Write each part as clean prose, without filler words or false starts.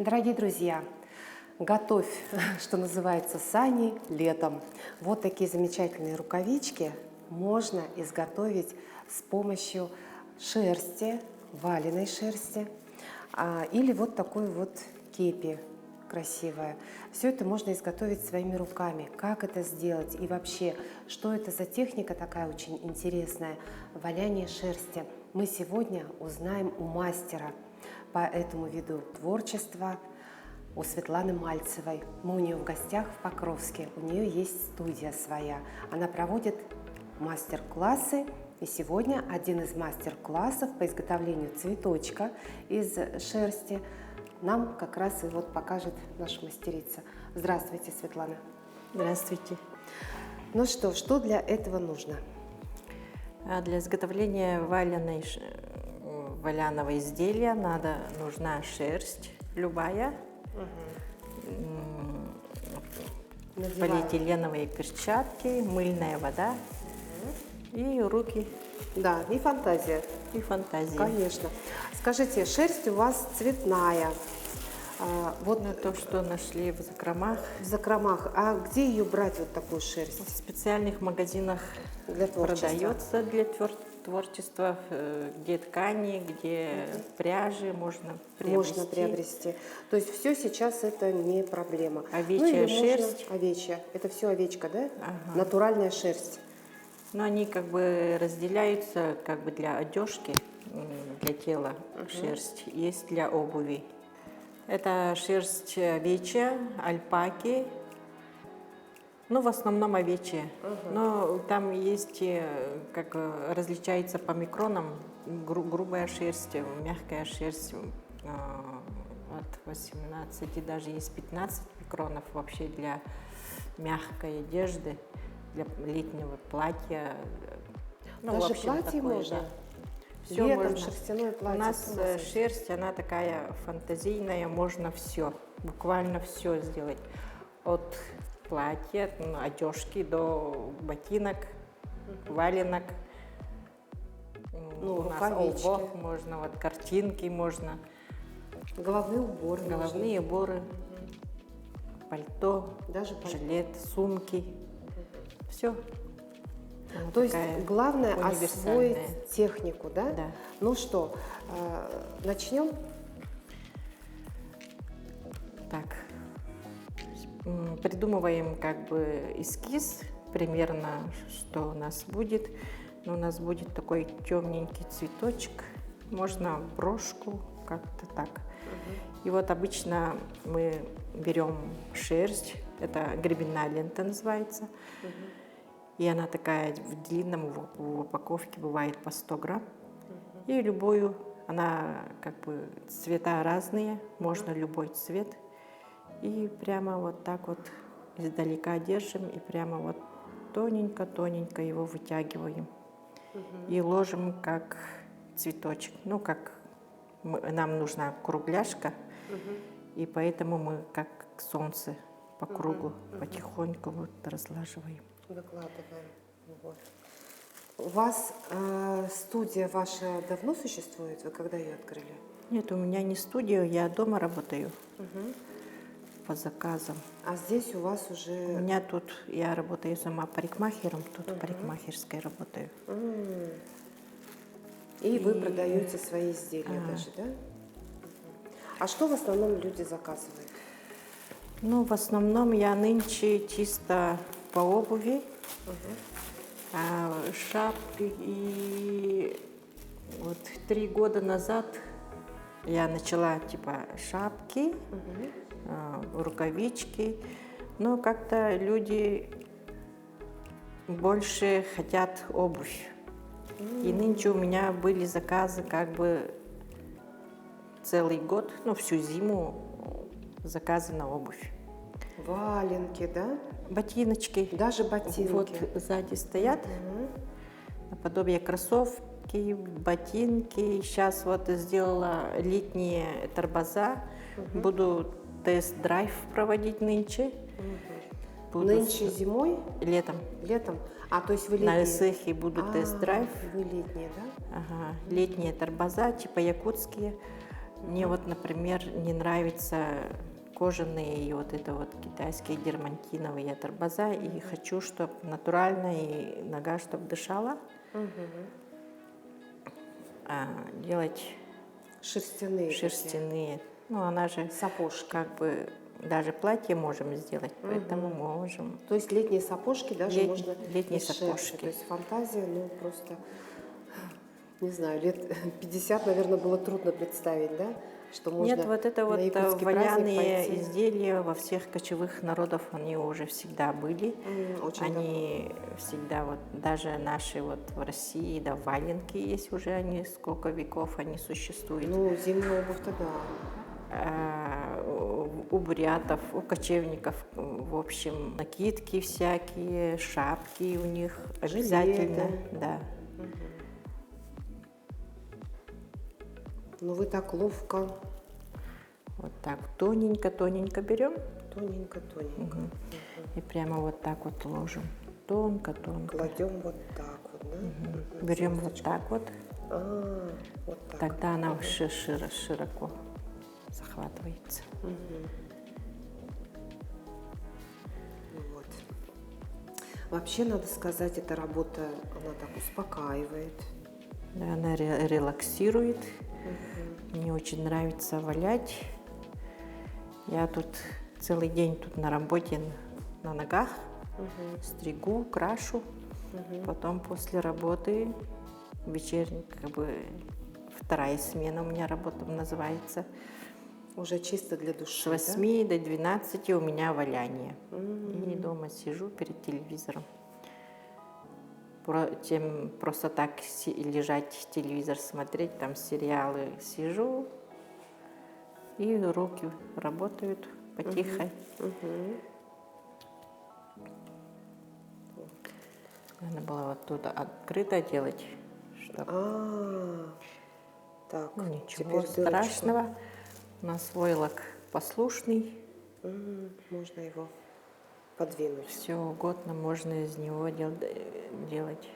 Дорогие друзья, готовь, что называется, сани летом. Вот такие замечательные рукавички можно изготовить с помощью шерсти, валеной шерсти, или вот такой вот кепи красивая. Все это можно изготовить своими руками. Как это сделать и вообще, что это за техника такая очень интересная, валяние шерсти, мы сегодня узнаем у мастера по этому виду творчества, у Светланы Мальцевой. Мы у нее в гостях в Покровске, у нее есть студия своя. Она проводит мастер-классы, и сегодня один из мастер-классов по изготовлению цветочка из шерсти нам как раз и вот покажет наша мастерица. Здравствуйте, Светлана. Здравствуйте. Ну что для этого нужно? Для изготовления валяного изделия нужна шерсть любая, полиэтиленовые перчатки, мыльная вода и руки. Да, и фантазия. И фантазия. Конечно. Скажите, шерсть у вас цветная. Вот то, что нашли в закромах. В закромах. А где ее брать, вот такую шерсть? В специальных магазинах для творчества. Продается для творчества, где ткани, где пряжи можно приобрести. То есть все сейчас это не проблема. Овечья шерсть. Овечья. Это все овечка, да? Ага. Натуральная шерсть. Но они как бы разделяются как бы для одежки, для тела шерсть, есть для обуви. Это шерсть овечья, альпаки, ну в основном овечья. Но там есть, как различается по микронам, грубая шерсть, мягкая шерсть от 18, даже есть 15 микронов вообще для мягкой одежды. Для летнего платья. Ну, даже платье можно? Да. Все летом можно. Шерстяное платье. У нас шерсть, она такая фантазийная, можно все, буквально все сделать. От платья, одежки до ботинок, валенок. Ну, у нас обувь можно, вот картинки можно. Головные уборы. Головные уборы, пальто, даже жилет, сумки. Все. То есть главное освоить технику, да? Да. Ну что, начнем? Так, придумываем как бы эскиз примерно, что у нас будет. Но у нас будет такой темненький цветочек, можно брошку, как-то так. И вот обычно мы берем шерсть, это гребенная лента называется. И она такая в длинном, в упаковке бывает по 100 грамм. И любую, она как бы цвета разные, можно любой цвет. И прямо вот так вот издалека держим и прямо вот тоненько-тоненько его вытягиваем. И ложим как цветочек. Ну, как нам нужна кругляшка, и поэтому мы как солнце по кругу потихоньку вот разлаживаем. Выкладываем. Вот. У вас студия ваша давно существует? Вы когда ее открыли? Нет, у меня не студия, я дома работаю по заказам. А здесь у вас уже... У меня тут, я работаю сама парикмахером, тут в парикмахерской работаю. И вы продаете свои изделия даже, да? А что в основном люди заказывают? Ну, в основном я нынче чисто по обуви, шапки. И вот 3 года назад я начала типа шапки, рукавички. Но как-то люди больше хотят обувь. И нынче у меня были заказы как бы целый год, ну всю зиму заказы на обувь. Валенки, да? Ботиночки. Даже ботинки. Вот сзади стоят, наподобие кроссовки, ботинки. Сейчас вот сделала летние торбоза. Буду тест-драйв проводить нынче. Нынче зимой? Летом. Летом? А, то есть вы летние? На Исыхе буду тест-драйв. Вы летние, да? Ага. Летние торбоза, типа якутские. Мне вот, например, не нравятся кожаные и вот это вот китайские дермантиновые торбоза. И хочу, чтобы натурально и нога, чтобы дышала. А делать Шерстяные. шерстяные. Ну, она же такие сапожки. как бы даже платье можем сделать, поэтому можем. То есть летние сапожки даже можно летние из шерсти. сапожки. То есть фантазия, ну просто, не знаю, лет 50, наверное, было трудно представить, да? Что можно Нет, вот это на вот якутский праздник валяные пойти. изделия во всех кочевых народов, они уже всегда были. Очень Они всегда вот, даже наши вот в России, да, валенки есть уже, они сколько веков они существуют. Ну, зимняя обувь-то да. У бурятов, у кочевников, в общем, накидки всякие, шапки у них обязательно, Жилеты. да. Ну, вы так ловко, Вот так тоненько берем тоненько. и прямо вот так вот ложим, тонко. Кладем вот так вот, да? Берем вот так вот, Вот так. тогда она широко захватывается. Вот. Вообще, надо сказать, эта работа, она так успокаивает. Да, она релаксирует. Мне очень нравится валять. Я тут целый день тут на работе на ногах, стригу, крашу. Потом после работы вечерний, как бы вторая смена у меня работа называется. Уже чисто для души, С 8 до 12 у меня валяние. И дома сижу перед телевизором. Просто так лежать, телевизор смотреть, там сериалы сижу, и руки работают потихо. Надо было вот тут открыто делать, чтобы Так, ну, ничего теперь дырочку. страшного. У нас войлок послушный, Можно его подвинуть. все угодно можно из него делать.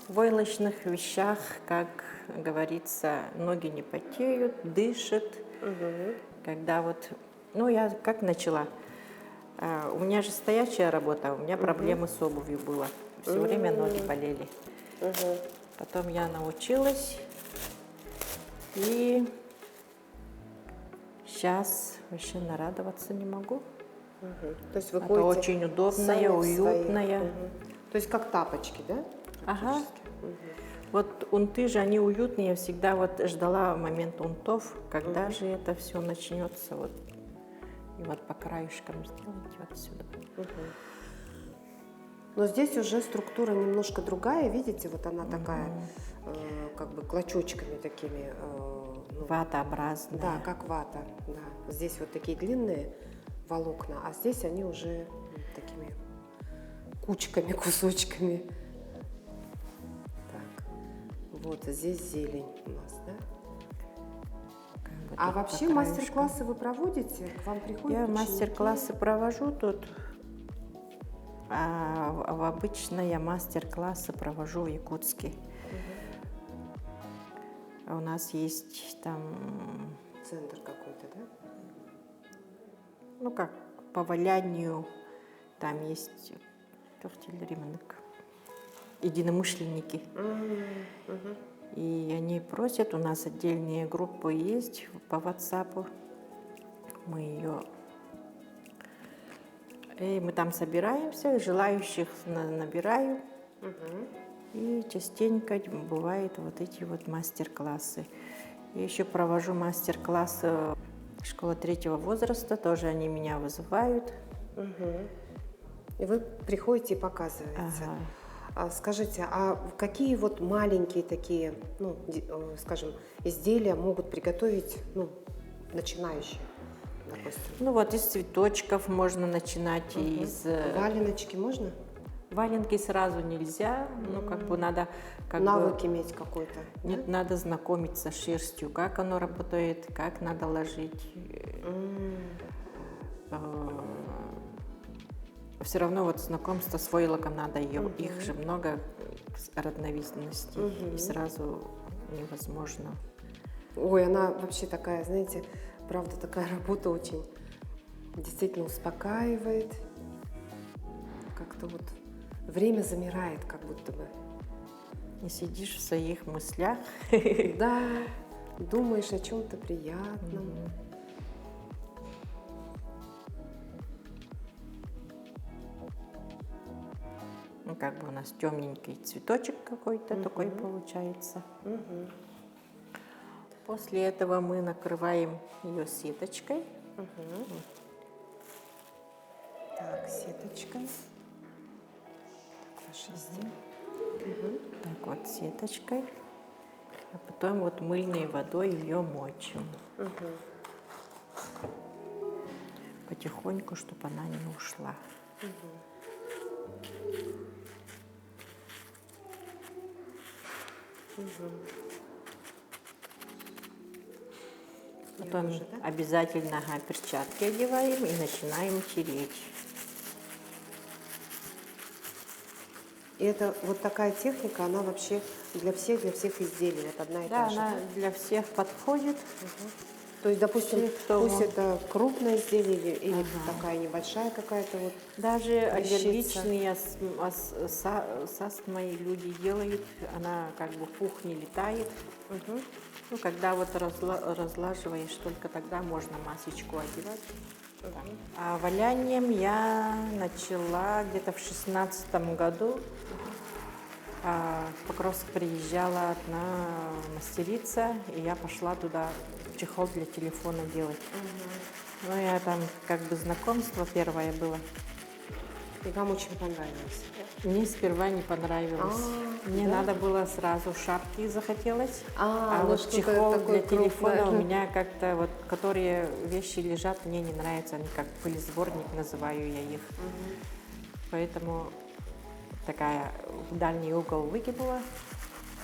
В войлочных вещах, как говорится, ноги не потеют, дышат. Когда вот, ну я как начала, у меня же стоячая работа, у меня проблемы с обувью было, все время ноги болели. Потом я научилась, и сейчас вообще нарадоваться не могу. То есть вы Это ходите очень удобная, сами в своих, уютная. То есть как тапочки, да? Ага. Вот унты же, они уютные. Я всегда вот ждала момент унтов, когда же это все начнется. Вот. И вот по краешкам сделать вот сюда. Но здесь уже структура немножко другая, видите, вот она такая, как бы клочочками такими. Ватообразная. Да, как вата, да. Здесь вот такие длинные волокна, а здесь они уже такими кучками, кусочками. Так, вот здесь зелень у нас, да? Как бы А тут вообще по мастер-классы вы проводите? К вам приходят Я ученики? мастер-классы провожу тут. Обычно я мастер-классы провожу в Якутске. А у нас есть там, Центр какой-то, да? ну как, по валянию, там есть единомышленники. И они просят, у нас отдельные группы есть по WhatsApp. Мы там собираемся, желающих набираю. И частенько бывают вот эти вот мастер-классы. Я еще провожу мастер-классы школы 3-го возраста, тоже они меня вызывают. И вы приходите и показываете. Скажите, а какие вот маленькие такие, ну, скажем, изделия могут приготовить, ну, начинающие, допустим? Ну вот из цветочков можно начинать, из... Валеночки можно? Валенки сразу нельзя, ну как бы надо... Навык иметь какой-то. Нет, надо знакомиться с шерстью, как оно работает, как надо ложить. Все равно вот знакомство с войлоком надо, их же много разновидностей, и сразу невозможно. Ой, она вообще такая, знаете, правда, такая работа очень действительно успокаивает. Как-то вот время замирает, как будто бы. И сидишь в своих мыслях. Да, думаешь о чем-то приятном. Ну, как бы у нас темненький цветочек какой-то такой получается. Мгм. После этого мы накрываем ее сеточкой. Мгм. Так, сеточкой. Так, ваши изделия. Так вот, сеточкой. А потом вот мыльной водой ее мочим. Мгм. Потихоньку, чтобы она не ушла. Потом уже, да? обязательно перчатки одеваем и начинаем тереть. И это вот такая техника, она вообще для всех изделий, вот одна и Да, та же. она для всех подходит. То есть, допустим, Все, кто пусть может. это крупное изделие или такая небольшая какая-то вот. Даже Вещица. аллергичные с астмой люди делают, она как бы пух не летает. Ну, когда вот разлаживаешь, только тогда можно масочку одевать. А валянием я начала где-то в 16 году. В Покровск приезжала одна мастерица, и я пошла туда чехол для телефона делать. Ну, я там как бы знакомство первое было. И вам очень понравилось. Мне сперва не понравилось. Мне надо было сразу шапки захотелось. ну Вот что-то чехол такое для телефона крупное. у меня как-то вот, которые вещи лежат, мне не нравятся. Они как пылесборник, называю я их. Поэтому такая в дальний угол выкинула.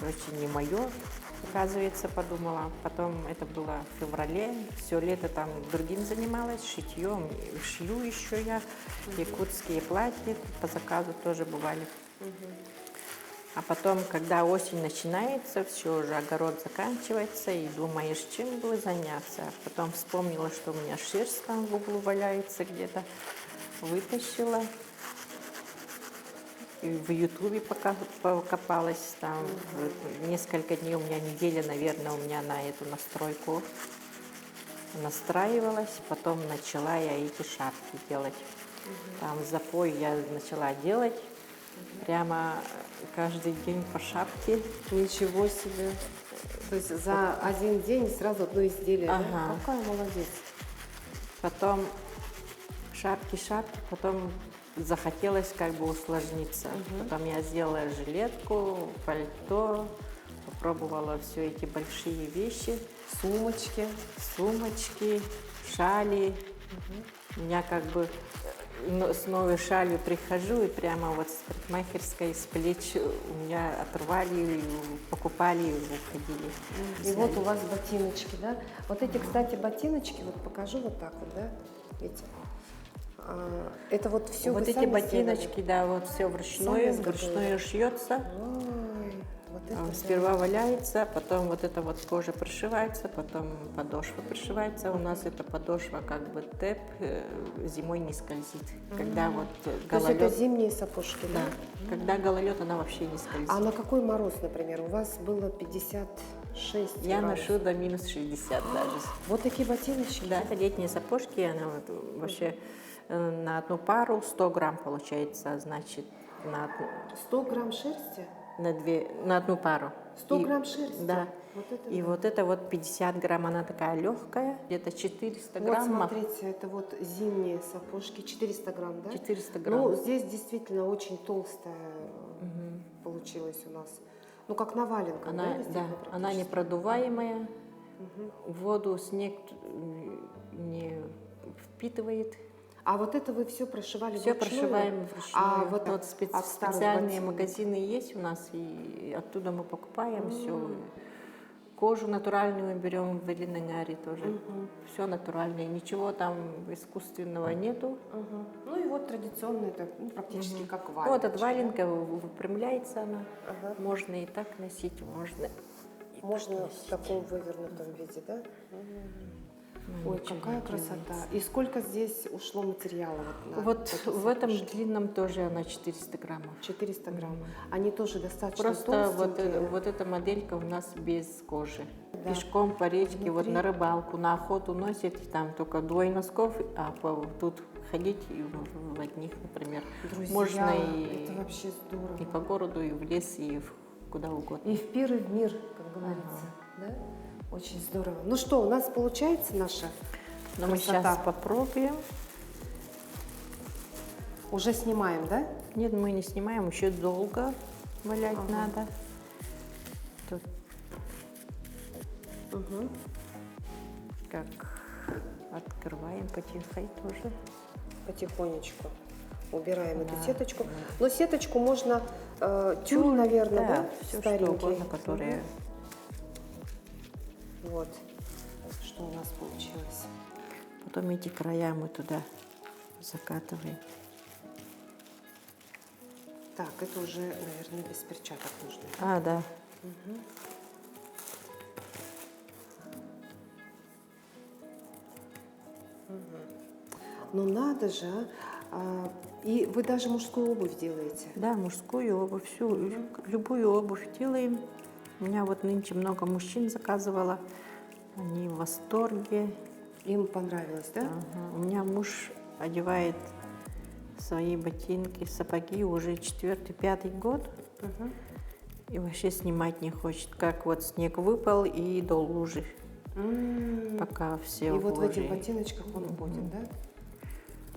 Короче, не мое, оказывается, подумала. Потом это было в феврале. Все лето там другим занималась, шитьем. Шью еще я. Якутские платья по заказу тоже бывали. А потом, когда осень начинается, все уже огород заканчивается, и думаешь, чем бы заняться. Потом вспомнила, что у меня шерсть там в углу валяется где-то. Вытащила. И в Ютубе покопалась там. Несколько дней, у меня неделя, наверное, у меня на эту настройку настраивалась. Потом начала я эти шапки делать. Там запой я начала делать. Прямо каждый день по шапке. Ничего себе. То есть за один день сразу одно изделие. Да? Ага. Какая молодец. Потом шапки, потом захотелось как бы усложниться. Потом я сделала жилетку, пальто, попробовала все эти большие вещи. Сумочки, шали. У меня как бы с новой шалью прихожу, и прямо вот с парикмахерской, с плеч у меня отрывали, покупали и уходили. И вот у вас ботиночки, да? Вот эти, кстати, ботиночки, вот покажу вот так вот, да? Видите? Это вот все Вот вы эти сами ботиночки, сделали? да, вот все вручную, Сами вручную шьется. Ой, вот это да. Сперва валяется, потом вот эта вот кожа пришивается, потом подошва пришивается. У нас эта подошва как бы тэп, зимой не скользит. Когда вот То есть гололед, это зимние сапожки, да? когда гололед, она вообще не скользит. А на какой мороз, например? У вас было 56 Я градусов. ношу до минус 60 даже. Вот такие ботиночки? Да, это летние сапожки, она вот вообще на одну пару 100 грамм получается, значит, 100 грамм шерсти? на одну пару. 100 грамм шерсти? Да. Вот это И да. вот это вот 50 грамм, она такая легкая, где-то 400 Вот грамм. смотрите, это вот зимние сапожки, 400 грамм, да? 400 грамм. Ну, здесь действительно очень толстая получилась у нас. Ну, как на валенках, Она, да? да, она не продуваемая, воду, снег не впитывает. А вот это вы все прошивали Все вручную? прошиваем вручную. А вот, Вот от старых специальные ботинок? магазины есть у нас, и оттуда мы покупаем все. Кожу натуральную берем в Элинагаре тоже. Все натуральное, ничего там искусственного нету. Ну и вот традиционная, это ну, практически как валенка. Вот от валенка выпрямляется она. Можно и так носить, можно Можно в носить. таком вывернутом виде, да? Ну, Ой, ничего какая не красота. делается. И сколько здесь ушло материала? На Вот этой в этом сапожке? длинном тоже она 400 граммов. 400 грамм. Они тоже достаточно Просто толстенькие. вот эта моделька у нас без кожи. Да. Пешком по речке, вот Внутри. на рыбалку, на охоту носит, там только двое носков, а тут ходить и в одних, например. Друзья, Можно это вообще здорово. и по городу, и в лес, и куда угодно. И в пир, и в мир, как говорится. Да? Очень здорово. Ну что, у нас получается наша Но мы красота? сейчас попробуем. Уже снимаем, да? Нет, мы не снимаем, еще долго валять надо. Тут Угу. как открываем потихоньку тоже. Потихонечку убираем эту Да, сеточку. да. Но сеточку можно тюль, наверное, да? все что Старенький. угодно, которые... Мгм. Вот, что у нас получилось. Потом эти края мы туда закатываем. Так, это уже, наверное, без перчаток нужно. А, да. Ну надо же, и вы даже мужскую обувь делаете. Да, мужскую обувь, всю, любую обувь делаем. У меня вот нынче много мужчин заказывала. Они в восторге. Им понравилось, да? Ага. У меня муж одевает свои ботинки, сапоги уже 4-5 год. Мгм. И вообще снимать не хочет. Как вот снег выпал и до лужи. Пока все И в вот в луже. этих ботиночках он ходит, да?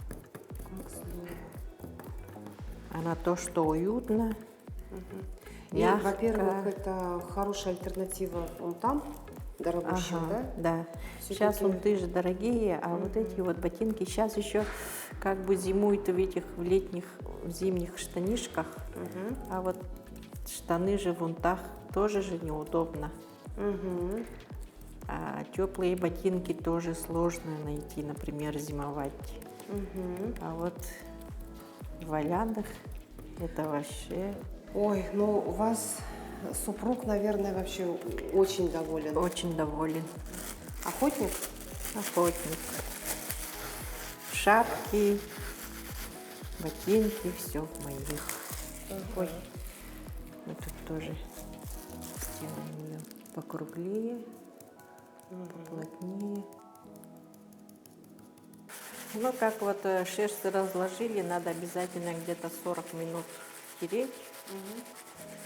Как здорово. Она то, что уютно, И, мягко. во-первых, это хорошая альтернатива вон там, дорогущим, Ага, да? да. Всё-таки- Сейчас он ты же дорогие, а вот эти вот ботинки сейчас еще как бы зимуют в этих в летних, в зимних штанишках, Мгм. а вот штаны же в унтах тоже же неудобно. Мгм. А теплые ботинки тоже сложно найти, например, зимовать. Мгм. А вот в валянах это вообще Ой, ну у вас супруг, наверное, вообще очень доволен. очень доволен. Охотник? Охотник. Шапки, ботинки, все моих. Ой, мы тут тоже сделаем ее покруглее, поплотнее. Ну, как вот шерсть разложили, надо обязательно где-то 40 минут тереть,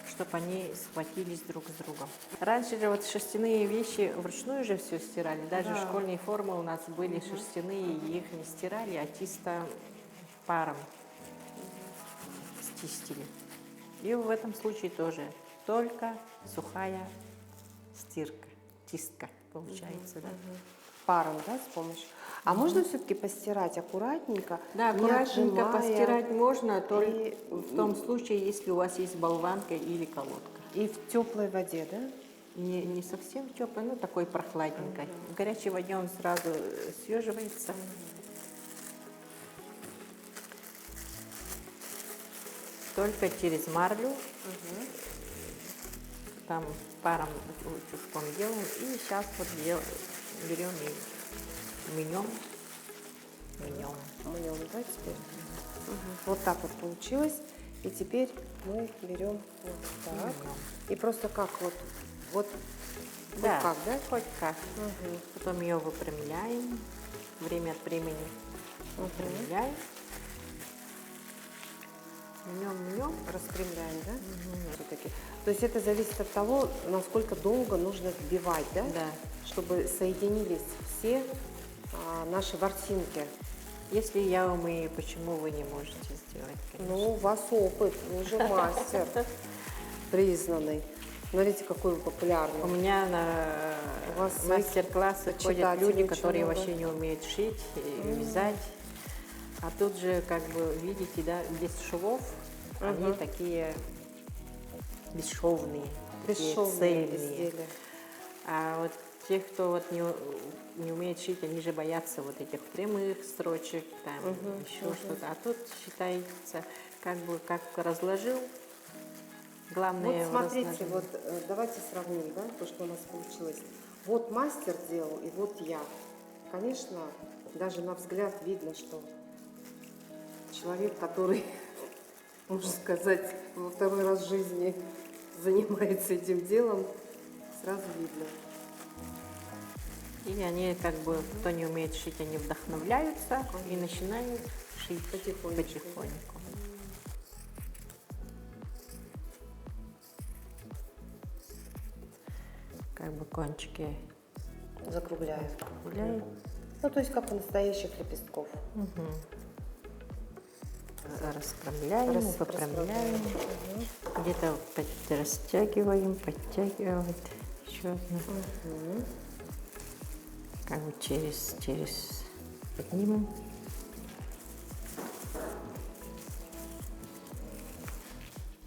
чтобы они схватились друг с другом. Раньше же вот шерстяные вещи вручную же все стирали. Даже Да. школьные формы у нас были шерстяные, и их не стирали, а чисто паром стистили. И в этом случае тоже только сухая стирка, чистка получается, да? Паром, да, с помощью? А можно все-таки постирать аккуратненько? Да, не аккуратненько отжимая, постирать можно, только и- в том случае, если у вас есть болванка или колодка. И в теплой воде, да? Не совсем теплой, но такой прохладненькой. В горячей воде он сразу съеживается. Только через марлю. Там паром чушком делаем. И сейчас вот берем и мнем. Мнем, да, теперь? Вот так вот получилось. И теперь мы берем вот так. И просто как вот, вот Да, как, да? хоть как. Потом ее выпрямляем. Время от времени выпрямляем. Мнем. Распрямляем, да? Все-таки. То есть это зависит от того, насколько долго нужно вбивать, да? Да. Чтобы соединились все наши ворсинки. Если я умею, почему вы не можете сделать? Конечно. Ну, у вас опыт, вы уже мастер признанный. Смотрите, какой вы У популярный. меня на У вас мастер-классы ходят почитателей люди, очень которые много. вообще не умеют шить, и вязать. А тут же, как бы, видите, да, без швов, они такие бесшовные, такие Бесшовные цельные. изделия. А вот те, кто вот не умеет шить, они же боятся вот этих прямых строчек, там еще что-то. А тут считается, как бы, как разложил Главное, Вот смотрите, разложение. вот давайте сравним, да, то, что у нас получилось. Вот мастер делал, и вот я. Конечно, даже на взгляд видно, что человек, который, можно сказать, во второй раз в жизни занимается этим делом, сразу видно. И они как бы, кто не умеет шить, они вдохновляются и начинают шить потихоньку. Как бы кончики Закругляю. гуляют. Ну, то есть как у настоящих лепестков. Расправляем, выпрямляем. Мгм. Где-то растягиваем, подтягиваем. Еще одну. Как бы через поднимем.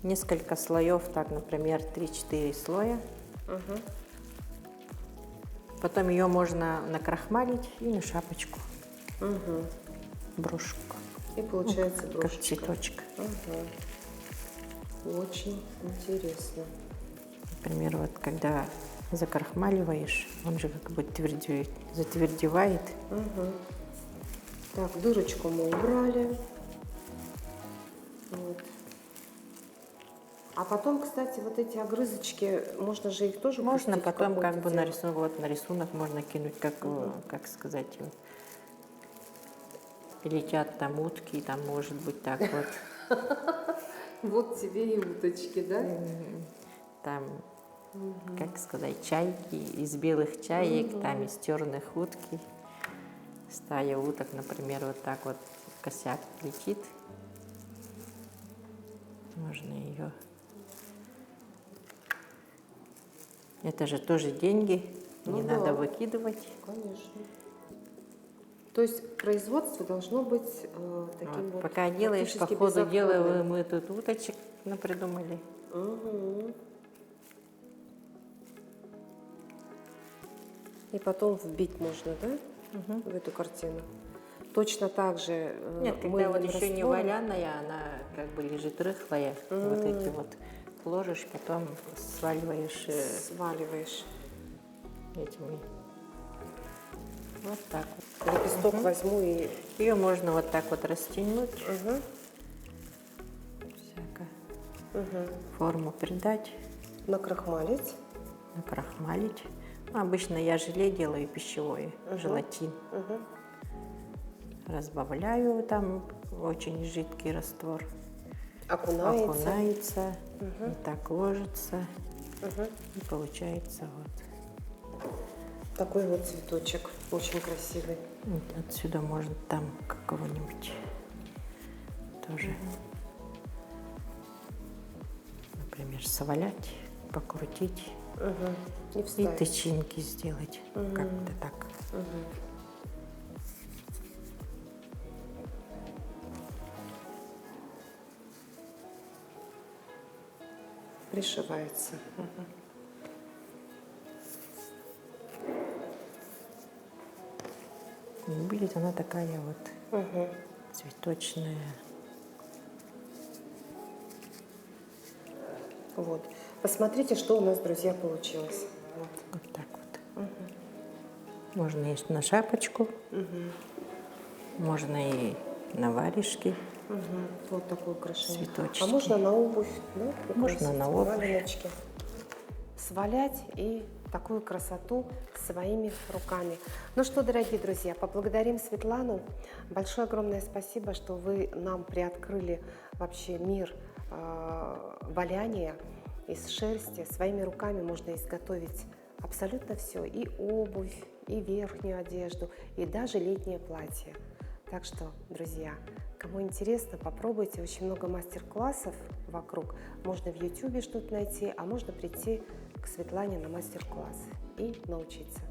Несколько слоев, так, например, 3-4 слоя. Мгм. Потом ее можно накрахмалить и на шапочку, Мгм. брошку, И получается как брошечка. цветочек. Ага. Очень интересно. Например, вот когда закрахмаливаешь, он же как бы затвердевает. Мгм. Так, дырочку мы убрали. Вот. А потом, кстати, вот эти огрызочки, можно же их тоже Можно пустить в потом как какое-то бы дело? на рисунок можно кинуть, как сказать, вот. И летят там утки, там может быть так вот. Вот тебе и уточки, да? Там, как сказать, чайки, из белых чаек, там из черных утки. Стая уток, например, вот так вот косяк летит. Можно ее. Это же тоже деньги, Ну не да. надо выкидывать. Конечно. То есть производство должно быть таким вот Пока делаешь, по практически ходу дела безотходным. мы тут уточек напридумали. Мгм. И потом вбить можно, да, в эту картину? Точно так же Нет, когда мыльным вот еще не раствором. валяная, она как бы лежит рыхлая. Вот эти вот ложишь, потом сваливаешь Сваливаешь. этими. Вот так вот. Лепесток возьму и... Ее можно вот так вот растянуть, Мгм. всяко форму придать, Накрахмалить. накрахмалить. Ну, обычно я желе делаю пищевое, желатин. Мгм. Разбавляю, там очень жидкий раствор. Окунается. Окунается, и так ложится, и получается вот. Такой вот цветочек. Очень красивый. Вот отсюда можно там какого-нибудь тоже, например, совалять, покрутить И и вставить. тычинки сделать. Как-то так. Пришивается. И будет она такая вот цветочная. Вот. Посмотрите, что у нас, друзья, получилось. Вот. Вот так вот. Можно и на шапочку, можно и на варежки. Вот такое украшение. Цветочки. А можно на обувь, да? Можно украсить, на обувь. валеночки. Свалять и такую красоту своими руками. Ну что, дорогие друзья, поблагодарим Светлану. Большое огромное спасибо, что вы нам приоткрыли вообще мир валяния из шерсти. Своими руками можно изготовить абсолютно все. И обувь, и верхнюю одежду, и даже летнее платье. Так что, друзья, кому интересно, попробуйте. Очень много мастер-классов вокруг. Можно в YouTube что-то найти, а можно прийти к Светлане на мастер-класс и научиться.